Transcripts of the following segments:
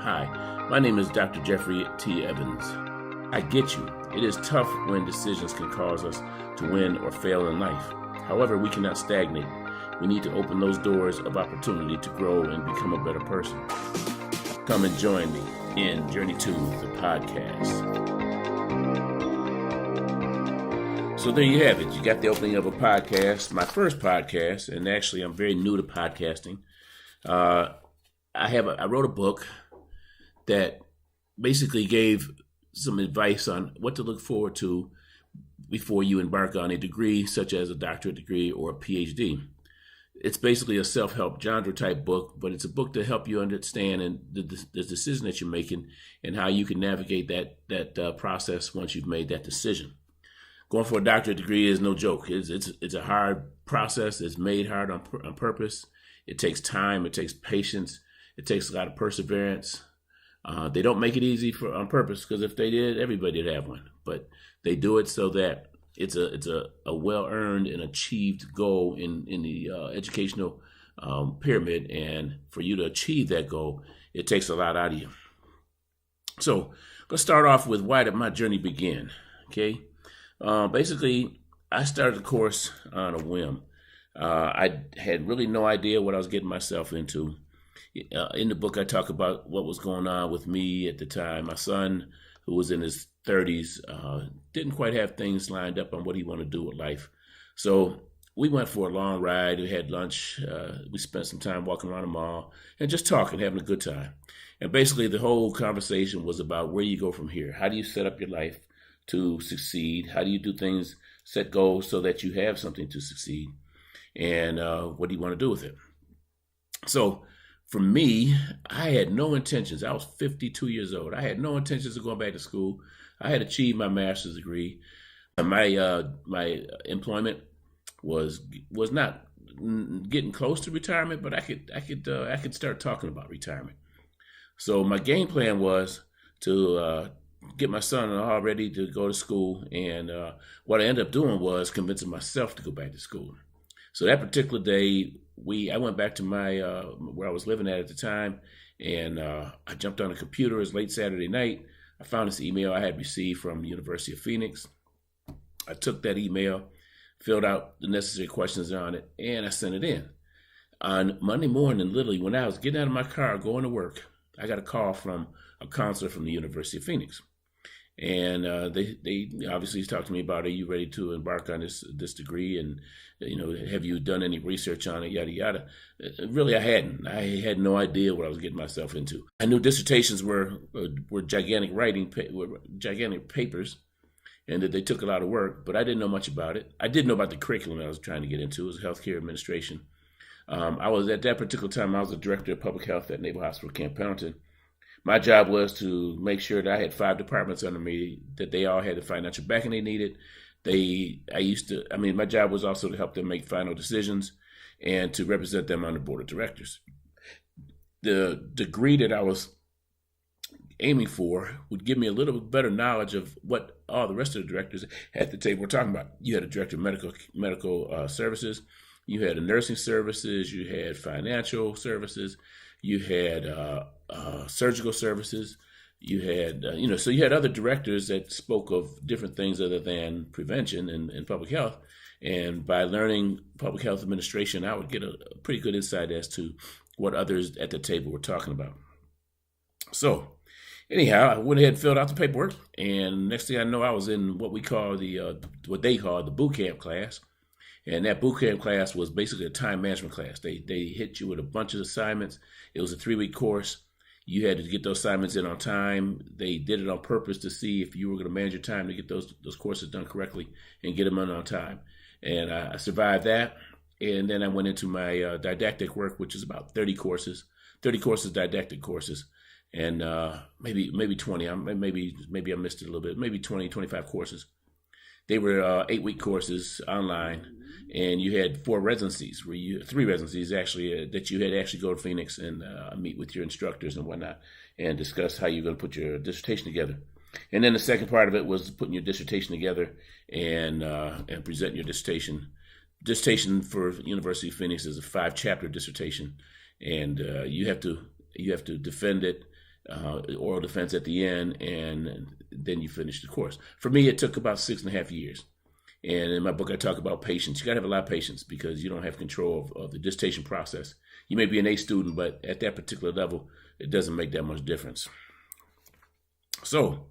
Hi, my name is Dr. Jeffrey T. Evans. I get you. It is tough when decisions can cause us to win or fail in life. However, we cannot stagnate. We need to open those doors of opportunity to grow and become a better person. Come and join me in Journey to the podcast. So there you have it. You got the opening of a podcast, my first podcast, and actually I'm very new to podcasting. I wrote a book that basically gave some advice on what to look forward to before you embark on a degree such as a doctorate degree or a PhD. It's basically a self-help genre type book, but it's a book to help you understand and the decision that you're making and how you can navigate that process once you've made that decision. Going for a doctorate degree is no joke. It's a hard process. It's made hard on purpose. It takes time. It takes patience. It takes a lot of perseverance. They don't make it easy on purpose, because if they did, everybody would have one. But they do it so that it's a well-earned and achieved goal in the educational pyramid. And for you to achieve that goal, it takes a lot out of you. So let's start off with why did my journey begin? Okay. Basically, I started the course on a whim. I had really no idea what I was getting myself into. In the book, I talk about what was going on with me at the time. My son, who was in his 30s, didn't quite have things lined up on what he wanted to do with life. So we went for a long ride. We had lunch. We spent some time walking around the mall and just talking, having a good time. And basically, the whole conversation was about where you go from here. How do you set up your life to succeed? How do you do things, set goals so that you have something to succeed? And what do you want to do with it? So for me, I had no intentions. I was 52 years old. I had no intentions of going back to school. I had achieved my master's degree. My employment was not getting close to retirement, but I could start talking about retirement. So my game plan was to get my son all ready to go to school, and what I ended up doing was convincing myself to go back to school. So that particular day, I went back to my where I was living at the time, and I jumped on a computer. It was late Saturday night. I found this email I had received from the University of Phoenix. I took that email, filled out the necessary questions on it, and I sent it in. On Monday morning, literally, when I was getting out of my car going to work, I got a call from a counselor from the University of Phoenix. And they obviously talked to me about, are you ready to embark on this degree? And, have you done any research on it, yada, yada. Really, I hadn't. I had no idea what I was getting myself into. I knew dissertations were gigantic gigantic papers, and that they took a lot of work, but I didn't know much about it. I did know about the curriculum I was trying to get into. It was healthcare administration. I was, at that particular time, I was the director of public health at Naval Hospital Camp Pendleton. My job was to make sure that I had 5 departments under me, that they all had the financial backing they needed. My job was also to help them make final decisions and to represent them on the board of directors. The degree that I was aiming for would give me a little bit better knowledge of what all the rest of the directors at the table were talking about. You had a director of medical services, you had a nursing services, you had financial services, you had surgical services, you had, so you had other directors that spoke of different things other than prevention and public health. And by learning public health administration, I would get a pretty good insight as to what others at the table were talking about. So anyhow, I went ahead and filled out the paperwork. And next thing I know, I was in what they call the boot camp class. And that boot camp class was basically a time management class. They hit you with a bunch of assignments. It was a 3-week course. You had to get those assignments in on time. They did it on purpose to see if you were going to manage your time to get those courses done correctly and get them in on time. And I survived that. And then I went into my didactic work, which is about 30 courses didactic courses. And maybe 20. Maybe I missed it a little bit. Maybe 20, 25 courses. They were 8-week courses online, and you had 3 residencies actually, that you had to actually go to Phoenix and meet with your instructors and whatnot and discuss how you're going to put your dissertation together. And then the second part of it was putting your dissertation together and presenting your dissertation. Dissertation for University of Phoenix is a 5-chapter dissertation, and you have to defend it oral defense at the end, and then you finish the course. For me, it took about 6.5 years. And in my book, I talk about patience. You got to have a lot of patience because you don't have control of the dissertation process. You may be an A student, but at that particular level, it doesn't make that much difference. So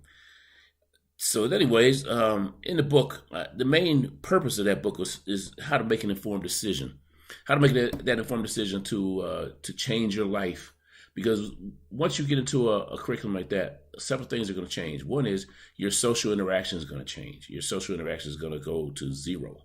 anyways, in the book, the main purpose of that book is how to make an informed decision, how to make that informed decision to change your life. Because once you get into a curriculum like that, several things are going to change. One is your social interaction is going to change. Your social interaction is going to go to zero.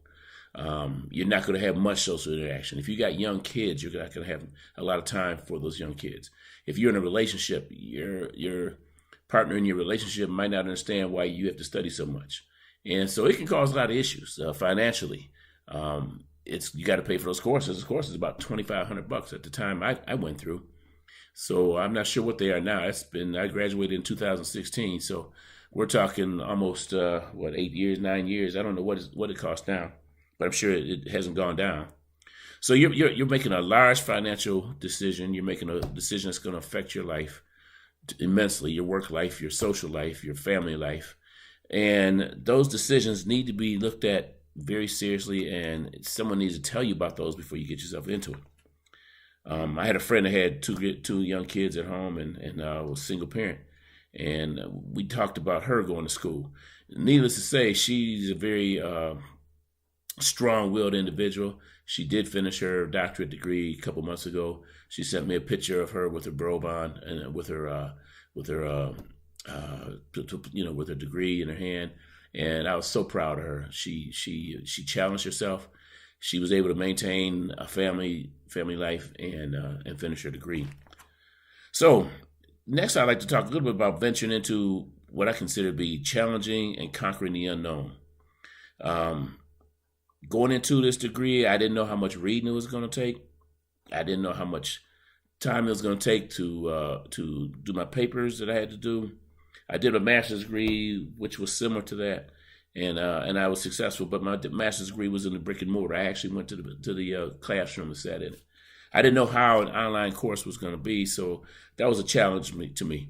You're not going to have much social interaction. If you got young kids, you're not going to have a lot of time for those young kids. If you're in a relationship, your partner in your relationship might not understand why you have to study so much. And so it can cause a lot of issues financially. You got to pay for those courses. The course is about $2,500 at the time I went through. So I'm not sure what they are now. I graduated in 2016, so we're talking almost 8 years, 9 years. I don't know what it costs now, but I'm sure it hasn't gone down. So you're making a large financial decision. You're making a decision that's going to affect your life immensely, your work life, your social life, your family life, and those decisions need to be looked at very seriously. And someone needs to tell you about those before you get yourself into it. I had a friend that had two young kids at home and was a single parent. And we talked about her going to school. Needless to say, she's a very strong-willed individual. She did finish her doctorate degree a couple months ago. She sent me a picture of her with her robe on and with her degree in her hand. And I was so proud of her. She challenged herself. She was able to maintain a family life and finish her degree. So next, I'd like to talk a little bit about venturing into what I consider to be challenging and conquering the unknown. Going into this degree, I didn't know how much reading it was going to take. I didn't know how much time it was going to take to do my papers that I had to do. I did a master's degree, which was similar to that. And I was successful, but my master's degree was in the brick and mortar. I actually went to the classroom and sat in it. I didn't know how an online course was going to be, so that was a challenge to me.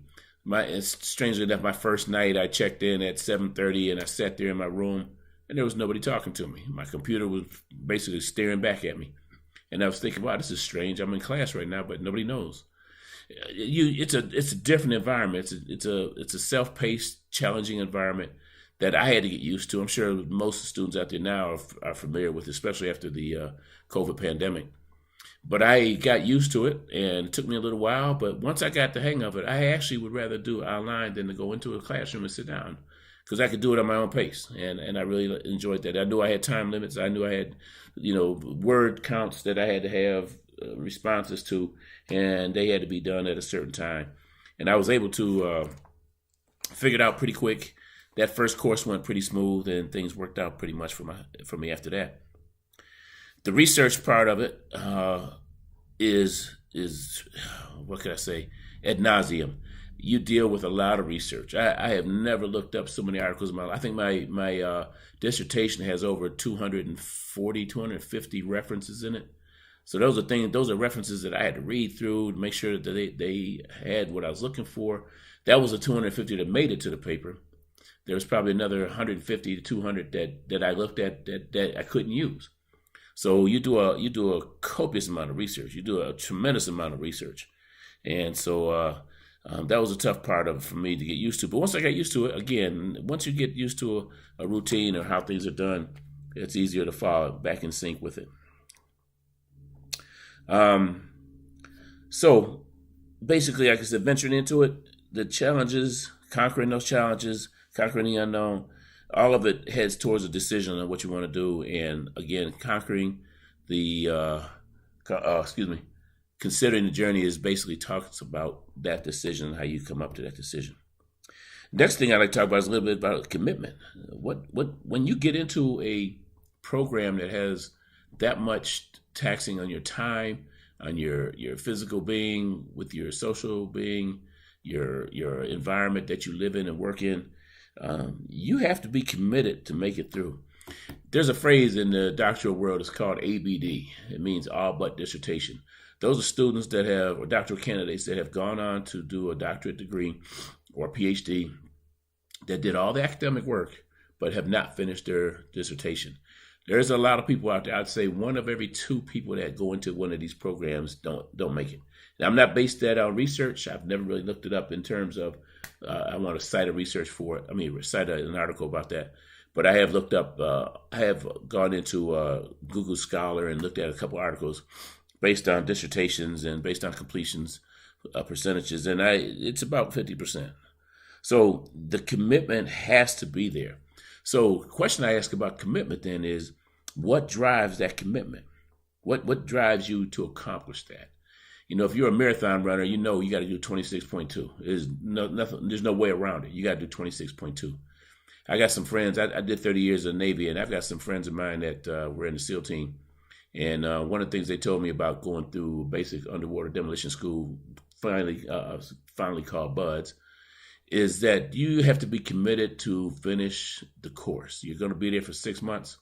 Strangely enough, my first night I checked in at 7:30, and I sat there in my room, and there was nobody talking to me. My computer was basically staring back at me, and I was thinking, "Wow, this is strange. I'm in class right now, but nobody knows." It's a different environment. It's a self-paced, challenging environment that I had to get used to. I'm sure most of the students out there now are familiar with, especially after the COVID pandemic. But I got used to it, and it took me a little while. But once I got the hang of it, I actually would rather do it online than to go into a classroom and sit down, because I could do it at my own pace, and I really enjoyed that. I knew I had time limits. I knew I had, word counts that I had to have responses to, and they had to be done at a certain time. And I was able to figure it out pretty quick. That first course went pretty smooth, and things worked out pretty much for me after that. The research part of it is what could I say, ad nauseum. You deal with a lot of research. I have never looked up so many articles in my life. I think my dissertation has over 240, 250 references in it. So those are references that I had to read through to make sure that they had what I was looking for. That was the 250 that made it to the paper. There was probably another 150 to 200 that I looked at that I couldn't use. So you do a copious amount of research. You do a tremendous amount of research, and so that was a tough part of it for me to get used to. But once I got used to it, again, once you get used to a routine or how things are done, it's easier to fall back in sync with it. So basically, like I said, venturing into it, the challenges, conquering those challenges, conquering the unknown, all of it heads towards a decision on what you want to do. And again, considering the journey is basically talks about that decision and how you come up to that decision. Next thing I'd like to talk about is a little bit about commitment. When you get into a program that has that much taxing on your time, on your physical being, with your social being, your environment that you live in and work in, you have to be committed to make it through. There's a phrase in the doctoral world, it's called ABD. It means all but dissertation. Those are students that have, or doctoral candidates that have gone on to do a doctorate degree or PhD that did all the academic work but have not finished their dissertation. There's a lot of people out there. I'd say 1 of every 2 people that go into one of these programs don't make it. Now, I'm not based that on research. I've never really looked it up in terms of I want to cite a research for it. I mean, cite an article about that. But I have looked up. I have gone into Google Scholar and looked at a couple articles based on dissertations and based on completions percentages, and it's about 50%. So the commitment has to be there. So the question I ask about commitment then is, what drives that commitment? What drives you to accomplish that? If you're a marathon runner, you got to do 26.2. There's no way around it. You got to do 26.2. I got some friends. I did 30 years in the Navy, and I've got some friends of mine that were in the SEAL team. And one of the things they told me about going through basic underwater demolition school, finally called BUDS, is that you have to be committed to finish the course. You're going to be there for 6 months.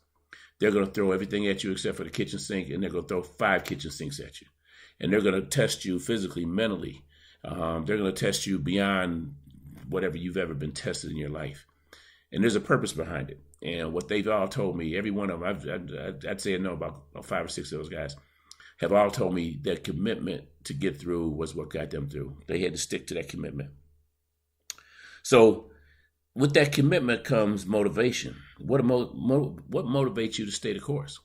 They're going to throw everything at you except for the kitchen sink, and they're going to throw 5 kitchen sinks at you. And they're going to test you physically, mentally. They're going to test you beyond whatever you've ever been tested in your life. And there's a purpose behind it. And what they've all told me, every one of them, I'd say I know about 5 or 6 of those guys, have all told me that commitment to get through was what got them through. They had to stick to that commitment. So with that commitment comes motivation. What motivates you to stay the course?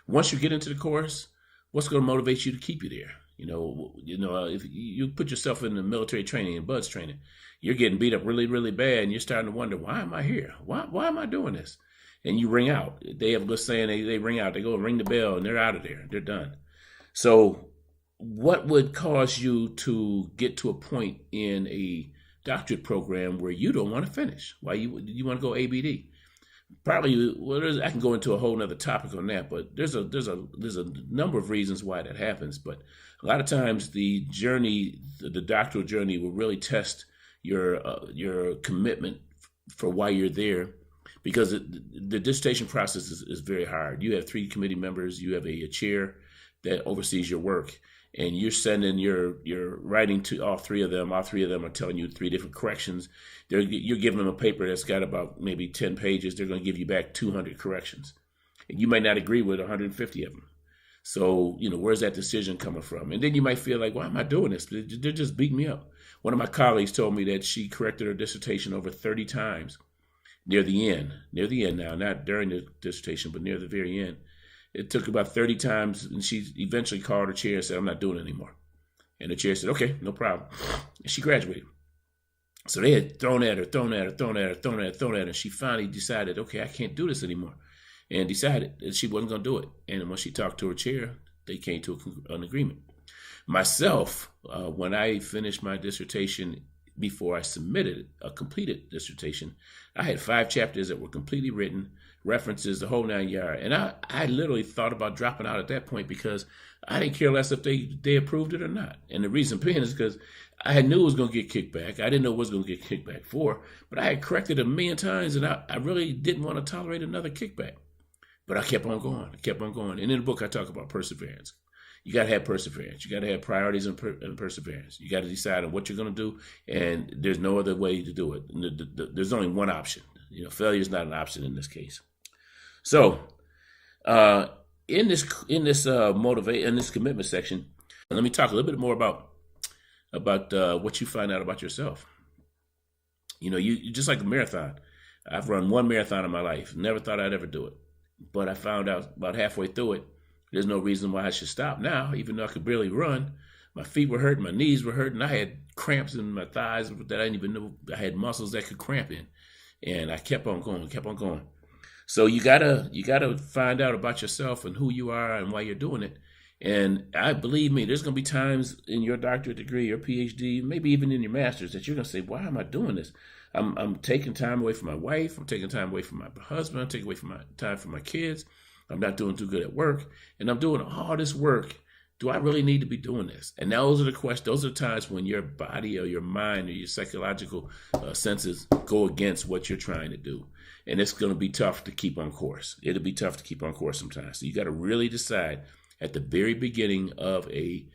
Once you get into the course, what's going to motivate you to keep you there? If you put yourself in the military training and BUDS training, you're getting beat up really, really bad, and you're starting to wonder, why am I here? Why am I doing this? And you ring out. They have a saying, they ring out. They go and ring the bell, and they're out of there. They're done. So what would cause you to get to a point in a doctorate program where you don't want to finish? Why you want to go ABD? Probably, I can go into a whole nother topic on that, but there's a number of reasons why that happens. But a lot of times the doctoral journey will really test your commitment for why you're there, because the dissertation process is very hard. You have 3 committee members, you have a chair that oversees your work, and you're sending your writing to all 3 of them. All 3 of them are telling you 3 different corrections. You're giving them a paper that's got about maybe 10 pages. They're going to give you back 200 corrections. And you might not agree with 150 of them. So, where's that decision coming from? And then you might feel like, why am I doing this? They're just beating me up. One of my colleagues told me that she corrected her dissertation over 30 times near the end now, not during the dissertation, but near the very end. It took about 30 times, and she eventually called her chair and said, I'm not doing it anymore. And the chair said, okay, no problem. And she graduated. So they had thrown at her, and she finally decided, okay, I can't do this anymore, and decided that she wasn't going to do it. And when she talked to her chair, they came to an agreement. Myself, when I finished my dissertation, before I submitted a completed dissertation, I had 5 chapters that were completely written, references, the whole 9 yards. And I literally thought about dropping out at that point because I didn't care less if they approved it or not. And the reason being is because I knew it was going to get kicked back. I didn't know what was going to get kicked back for, but I had corrected it 1,000,000 times, and I really didn't want to tolerate another kickback. But I kept on going. And in the book, I talk about perseverance. You got to have perseverance. You got to have priorities and perseverance. You got to decide on what you're going to do, and there's no other way to do it. There's only one option. Failure is not an option in this case. So, in this commitment section, let me talk a little bit more about what you find out about yourself. You just like a marathon. I've run 1 marathon in my life. Never thought I'd ever do it, but I found out about halfway through it, there's no reason why I should stop now, even though I could barely run. My feet were hurting, my knees were hurting. I had cramps in my thighs that I didn't even know. I had muscles that could cramp in, and I kept on going. So you gotta find out about yourself and who you are and why you're doing it. And believe me, there's gonna be times in your doctorate degree or PhD, maybe even in your master's, that you're gonna say, "Why am I doing this? I'm taking time away from my wife. I'm taking time away from my husband. I'm taking away from my time from my kids. I'm not doing too good at work, and I'm doing all this work. Do I really need to be doing this?" And those are the questions. Those are the times when your body or your mind or your psychological senses go against what you're trying to do. And it's going to be tough to keep on course. It'll be tough to keep on course sometimes. So you got to really decide at the very beginning of a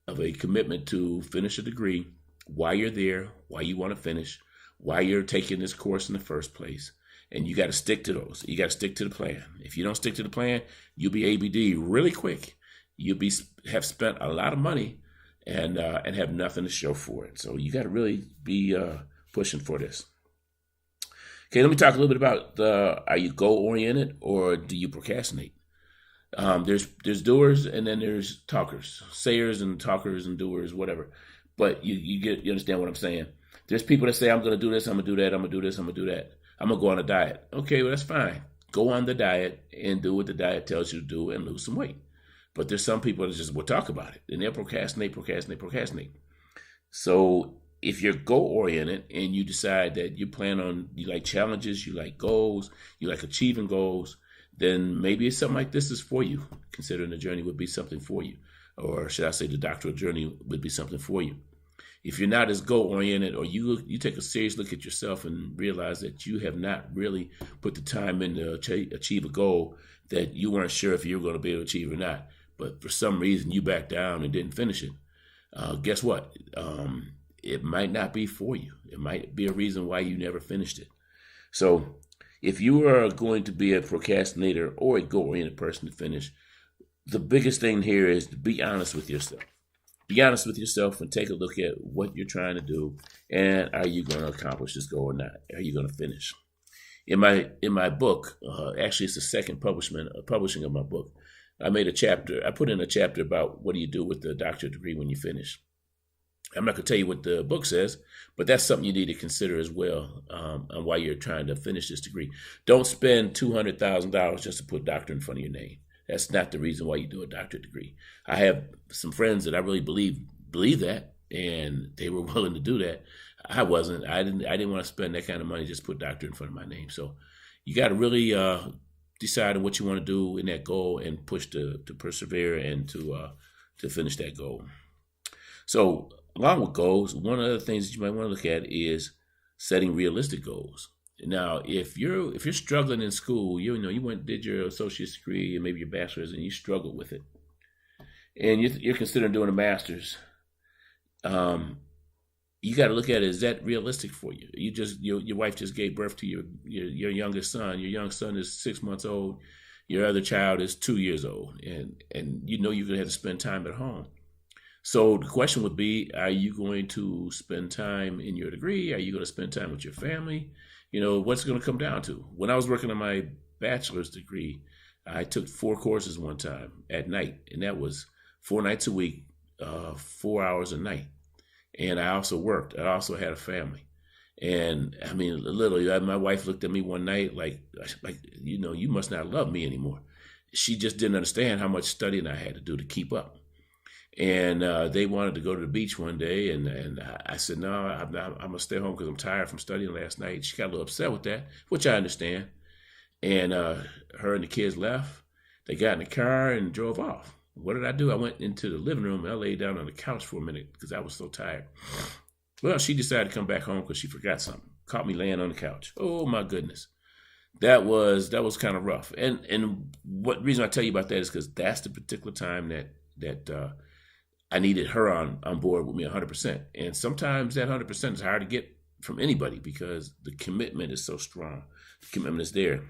of a commitment to finish a degree, why you're there, why you want to finish, why you're taking this course in the first place. And you got to stick to those. You got to stick to the plan. If you don't stick to the plan, you'll be ABD really quick. You'll have spent a lot of money and have nothing to show for it. So you got to really be pushing for this. Okay, let me talk a little bit about are you goal-oriented or do you procrastinate? There's doers and then there's talkers, sayers and talkers and doers, whatever. But you understand what I'm saying. There's people that say, I'm going to do this, I'm going to do that, I'm going to do this, I'm going to do that. I'm going to go on a diet. Okay, well, that's fine. Go on the diet and do what the diet tells you to do and lose some weight. But there's some people that just will talk about it and they'll procrastinate. So if you're goal-oriented and you decide that you like challenges, you like goals, you like achieving goals, then maybe it's something like this is for you, considering the journey would be something for you. Or should I say the doctoral journey would be something for you. If you're not as goal-oriented or you take a serious look at yourself and realize that you have not really put the time in to achieve a goal that you weren't sure if you were going to be able to achieve or not, but for some reason you backed down and didn't finish it, guess what? It might not be for you. It might be a reason why you never finished it. So if you are going to be a procrastinator or a goal-oriented person to finish, the biggest thing here is to be honest with yourself. Be honest with yourself and take a look at what you're trying to do, and are you going to accomplish this goal or not? Are you going to finish? In my book, actually it's the second publishing of my book, I put in a chapter about what do you do with the doctorate degree when you finish. I'm not going to tell you what the book says, but that's something you need to consider as well on why you're trying to finish this degree. Don't spend $200,000 just to put doctor in front of your name. That's not the reason why you do a doctorate degree. I have some friends that I really believe that, and they were willing to do that. I wasn't. I didn't want to spend that kind of money just to put doctor in front of my name. So you got to really decide on what you want to do in that goal and push to persevere and to finish that goal. So along with goals, one of the things that you might want to look at is setting realistic goals. Now, if you're struggling in school, you did your associate's degree and maybe your bachelor's, and you struggle with it, and you're considering doing a master's, you got to look at it. Is that realistic for you? Your wife just gave birth to your youngest son. Your young son is 6 months old. Your other child is 2 years old, and you're going to have to spend time at home. So the question would be, are you going to spend time in your degree? Are you going to spend time with your family? What's it going to come down to? When I was working on my bachelor's degree, I took 4 courses one time at night, and that was 4 nights a week, 4 hours a night. And I also worked. I also had a family. And I mean, literally, my wife looked at me one night like, you must not love me anymore. She just didn't understand how much studying I had to do to keep up. And they wanted to go to the beach one day, and I said, no, I'm going to stay home because I'm tired from studying last night. She got a little upset with that, which I understand. And her and the kids left. They got in the car and drove off. What did I do? I went into the living room and I laid down on the couch for a minute because I was so tired. Well, she decided to come back home because she forgot something. Caught me laying on the couch. Oh, my goodness. That was kind of rough. And what reason I tell you about that is because that's the particular time that I needed her on board with me 100%. And sometimes that 100% is hard to get from anybody because the commitment is so strong. The commitment is there.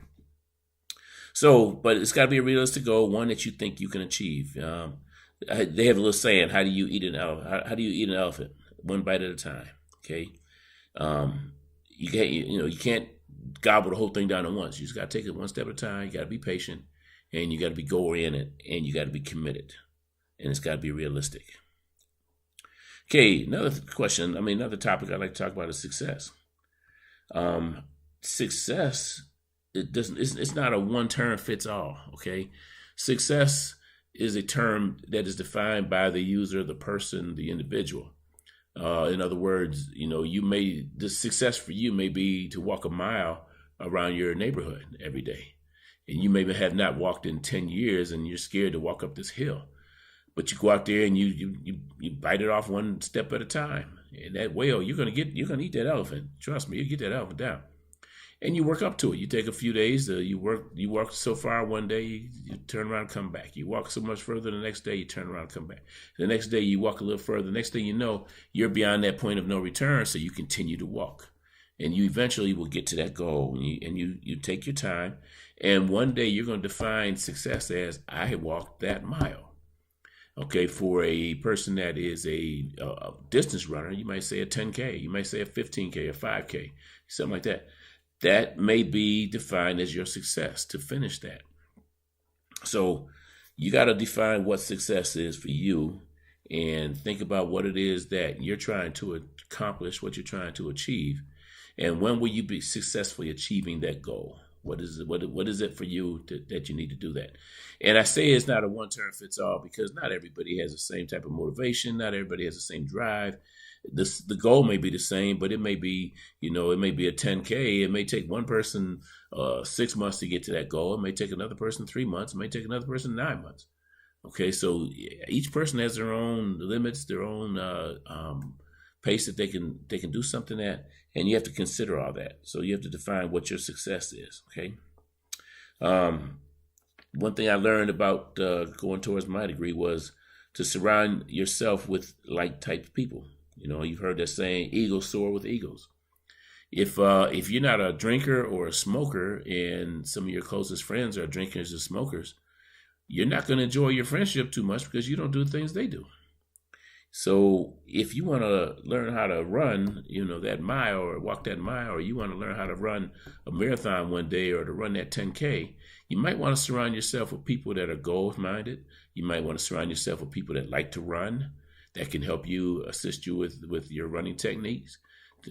So, but it's got to be a realistic goal, one that you think you can achieve. They have a little saying, how do you eat an elephant? How do you eat an elephant? One bite at a time, okay? You can't gobble the whole thing down at once. You just got to take it one step at a time. You got to be patient, and you got to be goal-oriented, and you got to be committed. And it's got to be realistic. Okay, another topic I'd like to talk about is success. Success, it's not a one term fits all, okay? Success is a term that is defined by the user, the person, the individual. In other words, the success for you may be to walk a mile around your neighborhood every day. And you maybe have not walked in 10 years and you're scared to walk up this hill. But you go out there and you bite it off one step at a time. And that whale, you're gonna eat that elephant. Trust me, you get that elephant down. and you work up to it. You take a few days. You walk so far one day, you turn around and come back. You walk so much further the next day, you turn around and come back. The next day you walk a little further. The next thing you know, you're beyond that point of no return, so you continue to walk. And you eventually will get to that goal, and you take your time. And one day you're going to define success as, I have walked that mile. Okay, for a person that is a distance runner, you might say a 10K, you might say a 15K, a 5K, something like that. That may be defined as your success to finish that. So you got to define what success is for you and think about what it is that you're trying to accomplish, what you're trying to achieve. And when will you be successfully achieving that goal? What is it for you that you need to do that? And I say it's not a one-term-fits-all because not everybody has the same type of motivation. Not everybody has the same drive. The goal may be the same, but it may be, it may be a 10K. It may take one person 6 months to get to that goal. It may take another person 3 months. It may take another person 9 months. Okay, so each person has their own limits, their own pace that they can do something at, and you have to consider all that. So you have to define what your success is. Okay. One thing I learned about going towards my degree was to surround yourself with like type people. You've heard that saying, eagles soar with eagles. If you're not a drinker or a smoker, and some of your closest friends are drinkers or smokers, you're not going to enjoy your friendship too much because you don't do the things they do. So if you want to learn how to run, that mile or walk that mile, or you want to learn how to run a marathon one day or to run that 10K, you might want to surround yourself with people that are goal-minded. You might want to surround yourself with people that like to run, that can help you, assist you with your running techniques,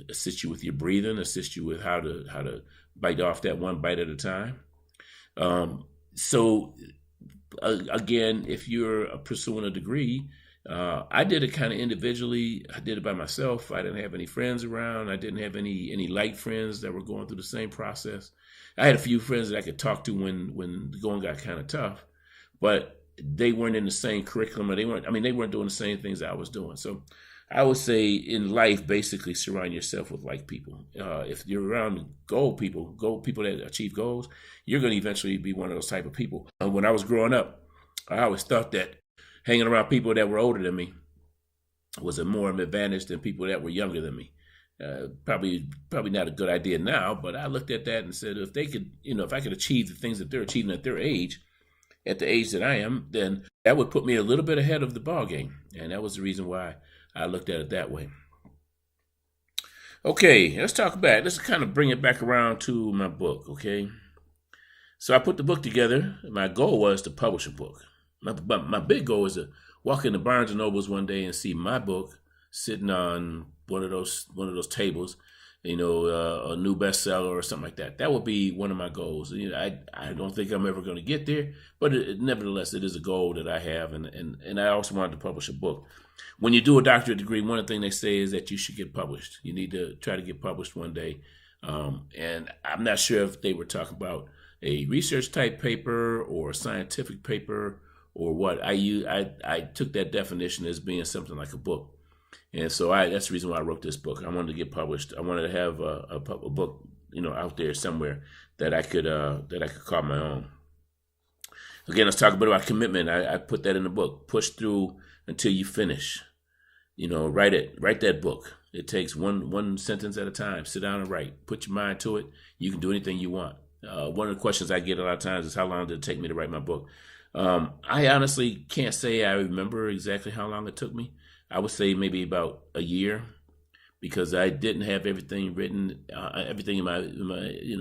assist you with your breathing, assist you with how to bite off that one bite at a time. Again, if you're pursuing a degree, I did it kind of individually. I did it by myself. I didn't have any friends around. I didn't have any light friends that were going through the same process. I had a few friends that I could talk to when the going got kind of tough, but they weren't in the same curriculum, or they weren't doing the same things I was doing. So I would say in life, basically surround yourself with like people. If you're around goal people that achieve goals, you're going to eventually be one of those type of people. When I was growing up, I always thought that hanging around people that were older than me was a more advantage than people that were younger than me. Probably not a good idea now, but I looked at that and said, if they could, if I could achieve the things that they're achieving at their age, at the age that I am, then that would put me a little bit ahead of the ball game. And that was the reason why I looked at it that way. Okay, let's talk back. Let's kind of bring it back around to my book, okay? So I put the book together. My goal was to publish a book. My big goal is to walk into Barnes and Nobles one day and see my book sitting on one of those tables, a new bestseller or something like that. That would be one of my goals. I don't think I'm ever going to get there, but nevertheless, it is a goal that I have, and I also wanted to publish a book. When you do a doctorate degree, one of the things they say is that you should get published. You need to try to get published one day, and I'm not sure if they were talking about a research type paper or a scientific paper or what. I took that definition as being something like a book. And so that's the reason why I wrote this book. I wanted to get published. I wanted to have a book, out there somewhere that I could call my own. Again, let's talk a bit about commitment. I put that in the book. Push through until you finish. Write that book. It takes one sentence at a time. Sit down and write. Put your mind to it. You can do anything you want. One of the questions I get a lot of times is, how long did it take me to write my book? I honestly can't say I remember exactly how long it took me. I would say maybe about a year, because I didn't have everything written, everything in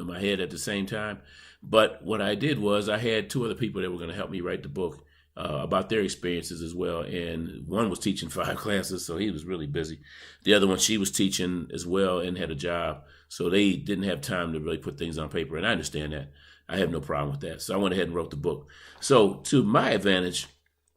my head at the same time. But what I did was I had two other people that were going to help me write the book about their experiences as well. And one was teaching 5 classes, so he was really busy. The other one, she was teaching as well and had a job, so they didn't have time to really put things on paper. And I understand that. I have no problem with that. So I went ahead and wrote the book. So to my advantage,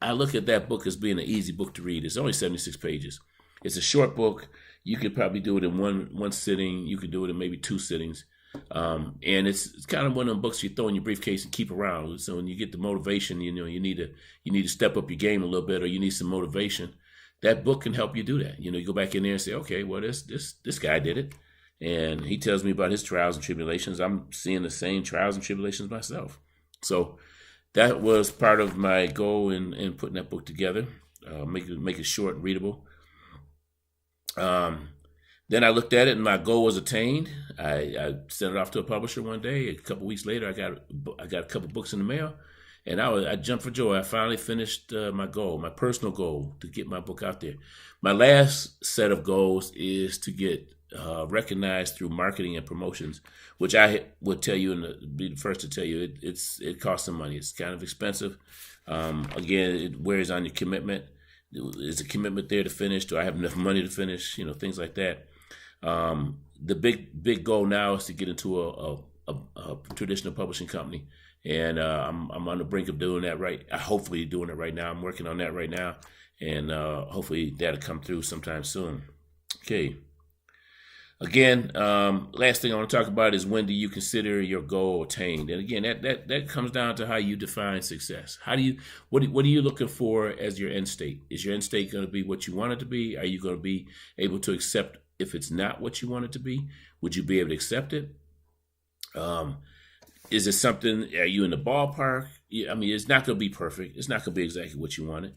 I look at that book as being an easy book to read. It's only 76 pages. It's a short book. You could probably do it in one sitting. You could do it in maybe 2 sittings. And it's kind of one of them books you throw in your briefcase and keep around. So when you get the motivation, you need to step up your game a little bit, or you need some motivation. That book can help you do that. You go back in there and say, okay, well, this guy did it. And he tells me about his trials and tribulations. I'm seeing the same trials and tribulations myself. So that was part of my goal in putting that book together, make it short and readable. Then I looked at it and my goal was attained. I sent it off to a publisher one day. A couple weeks later, I got a couple books in the mail, and I jumped for joy. I finally finished my goal, my personal goal, to get my book out there. My last set of goals is to get recognized through marketing and promotions, which I would tell you and be the first to tell you it costs some money. It's kind of expensive. Again, it wears on your commitment. Is a commitment there to finish? Do I have enough money to finish? Things like that. The big goal now is to get into a traditional publishing company, and I'm on the brink of doing that hopefully doing it right now. I'm working on that right now, and hopefully that'll come through sometime soon. Okay. Again, last thing I want to talk about is, when do you consider your goal attained? And again, that comes down to how you define success. What are you looking for as your end state? Is your end state going to be what you want it to be? Are you going to be able to accept if it's not what you want it to be? Would you be able to accept it? Is it something? Are you in the ballpark? I mean, it's not going to be perfect. It's not going to be exactly what you wanted.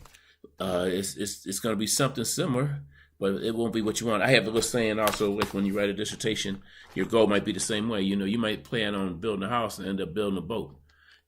It's going to be something similar, but it won't be what you want. I have a little saying also, like when you write a dissertation, your goal might be the same way. You might plan on building a house and end up building a boat.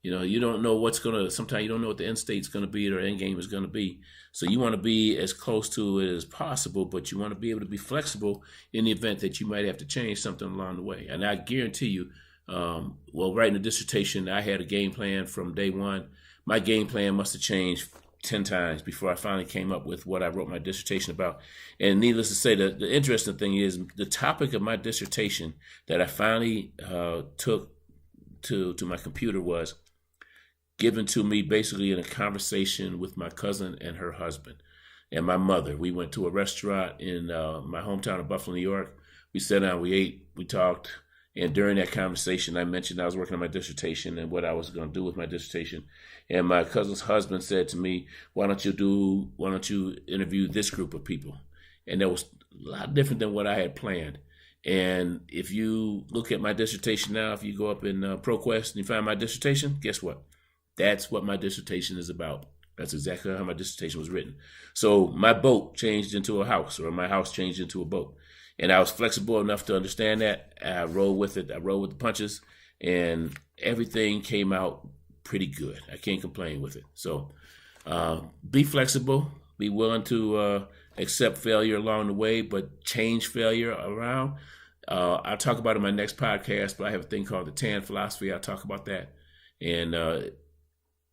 You don't know sometimes you don't know what the end state's going to be or end game is going to be. So you want to be as close to it as possible, but you want to be able to be flexible in the event that you might have to change something along the way. And I guarantee you, writing a dissertation, I had a game plan from day one. My game plan must have changed 10 times before I finally came up with what I wrote my dissertation about. And needless to say, the interesting thing is the topic of my dissertation that I finally took to my computer was given to me basically in a conversation with my cousin and her husband and my mother. We went to a restaurant in my hometown of Buffalo, New York. We sat down, we ate, we talked. And during that conversation, I mentioned I was working on my dissertation and what I was going to do with my dissertation. And my cousin's husband said to me, why don't you interview this group of people? And that was a lot different than what I had planned. And if you look at my dissertation now, if you go up in ProQuest and you find my dissertation, guess what? That's what my dissertation is about. That's exactly how my dissertation was written. So my boat changed into a house, or my house changed into a boat. And I was flexible enough to understand that. I rolled with it. I rolled with the punches, and everything came out pretty good. I can't complain with it. So be flexible. Be willing to accept failure along the way, but change failure around. I'll talk about it in my next podcast, but I have a thing called the TAN philosophy. I'll talk about that. And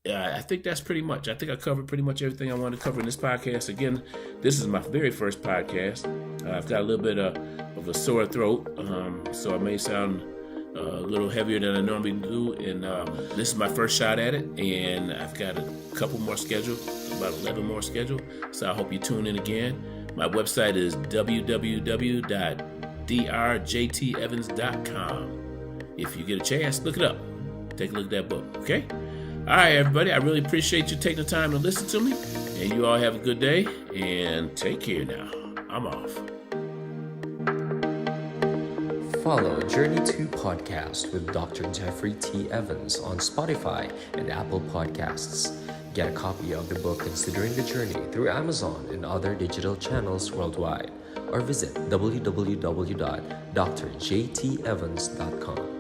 I think that's pretty much. I think I covered pretty much everything I wanted to cover in this podcast. Again, this is my very first podcast. I've got a little bit of a sore throat, so I may sound a little heavier than I normally do. And this is my first shot at it, and I've got a couple more scheduled, about 11 more scheduled. So I hope you tune in again. My website is www.drjtevans.com. If you get a chance, look it up. Take a look at that book, okay? All right, everybody, I really appreciate you taking the time to listen to me. And you all have a good day, and take care now. I'm off. Follow Journey 2 Podcast with Dr. Jeffrey T. Evans on Spotify and Apple Podcasts. Get a copy of the book Considering the Journey through Amazon and other digital channels worldwide, or visit www.drjtevans.com.